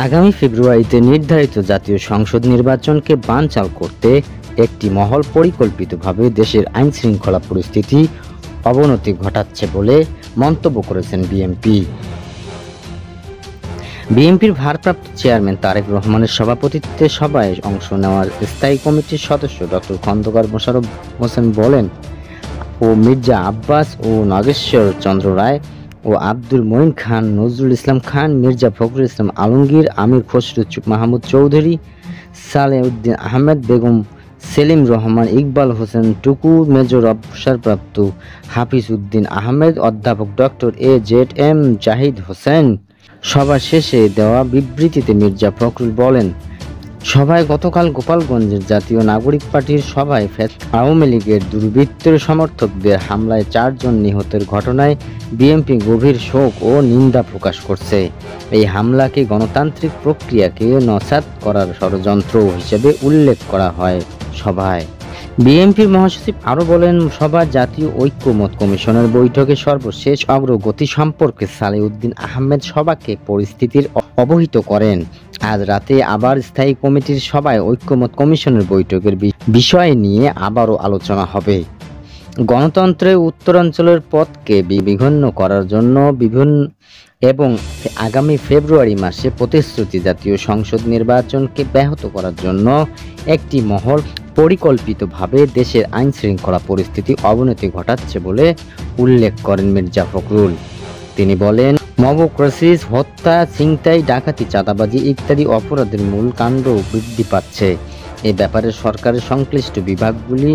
আগামী ফেব্রুয়ারিতে নির্ধারিত জাতীয় সংসদ নির্বাচনকে বানচাল করতে একটি মহল পরিকল্পিতভাবে দেশের আইনশৃঙ্খলা পরিস্থিতি অবনতি ঘটাচ্ছে বলে মন্তব্য করেছেন বিএনপির ভারপ্রাপ্ত চেয়ারম্যান তারেক রহমানের সভাপতিত্বে সভায় অংশ নেওয়া স্থায়ী কমিটির সদস্য ডক্টর খন্দকার মোশাররফ হোসেন বলেন ও মির্জা আব্বাস ও নাগেশ্বর চন্দ্র রায় ও আব্দুল মঈন খান, নজরুল ইসলাম খান, মির্জা ফখরুল ইসলাম আলমগীর, আমির খসরু মাহমুদ চৌধুরী, সালেউদ্দিন আহমেদ, বেগম সেলিম রহমান, ইকবাল হোসেন টুকু, মেজর অবসরপ্রাপ্ত হাফিজ উদ্দিন আহমেদ, অধ্যাপক ডক্টর AZM জাহিদ হোসেন। সভা শেষে দেওয়া বিবৃতিতে মির্জা ফখরুল বলেন, সভায় গতকাল গোপালগঞ্জের জাতীয় নাগরিক পার্টির সভায় আওয়ামী লীগের দুর্বৃত্তের সমর্থকদের হামলায় 4 জন নিহতের ঘটনায় বিএনপি গভীর শোক ও নিন্দা প্রকাশ করছে। এই হামলাকে গণতান্ত্রিক প্রক্রিয়াকে নস্যাৎ করার ষড়যন্ত্র হিসেবে উল্লেখ করা হয় সভায়। বিএনপির মহাসচিব আরও বলেন, সভা জাতীয় ঐক্যমত কমিশনের বৈঠকে সর্বশেষ অগ্রগতি সম্পর্কে সালেউদ্দিন আহমেদ সভাকে পরিস্থিতির অবহিত করেন। আজ রাতে আবার স্থায়ী কমিটির সভায় ঐক্যমত কমিশনের বৈঠকের বিষয় নিয়ে আবারও আলোচনা হবে। গণতন্ত্রের উত্তরাঞ্চলের পথকে বিঘ্ন করার জন্য এবং আগামী ফেব্রুয়ারি মাসে প্রতিশ্রুতি জাতীয় সংসদ নির্বাচনকে ব্যাহত করার জন্য একটি মহল পরিকল্পিতভাবে দেশের আইনশৃঙ্খলা পরিস্থিতি অবনতি ঘটাচ্ছে বলে উল্লেখ করেন মির্জা ফখরুল। তিনি বলেন, মব ক্রাইসিস, হত্যা, ছিনতাই, ডাকাতি, চাঁদাবাজি ইত্যাদি অপরাধের মূল কাণ্ড বৃদ্ধি পাচ্ছে। এ ব্যাপারে সরকারের সংশ্লিষ্ট বিভাগগুলি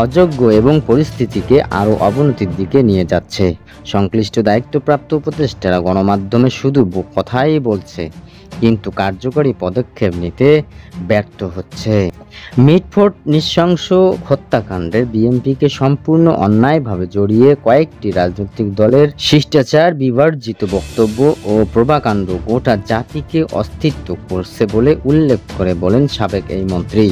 অযোগ্য এবং পরিস্থিতিকে আরও অবনতির দিকে নিয়ে যাচ্ছে। সংশ্লিষ্ট দায়িত্বপ্রাপ্ত উপদেষ্টারা গণমাধ্যমে শুধু কথাই বলছে, কিন্তু কার্যকরী পদক্ষেপ নিতে ব্যর্থ হচ্ছে। মিটফোর্ড নৃশংস হত্যাকাণ্ডে বিএনপিকে সম্পূর্ণ অন্যায়ভাবে জড়িয়ে কয়েকটি রাজনৈতিক দলের শিষ্টাচার বিবর্জিত বক্তব্য ও প্রভাকাণ্ড গোটা জাতিকে অস্থির করছে বলে উল্লেখ করে বলেন সাবেক এই মন্ত্রী।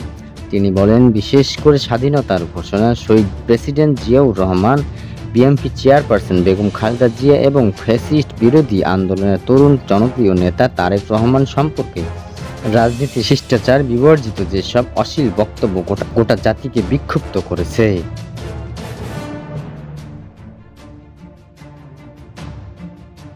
তিনি বলেন, বিশেষ করে স্বাধীনতার ঘোষণা শহীদ president Ziaur Rahman, BNP chairperson Begum Khaleda Zia এবং ফ্যাসিস্ট বিরোধী আন্দোলনের তরুণ জনপ্রিয় নেতা তারেক রহমান সম্পর্কে রাজনীতি শিষ্টাচার বিবর্জিত যেসব অশ্লীল বক্তব্য গোটা জাতিকে বিক্ষুব্ধ করেছে।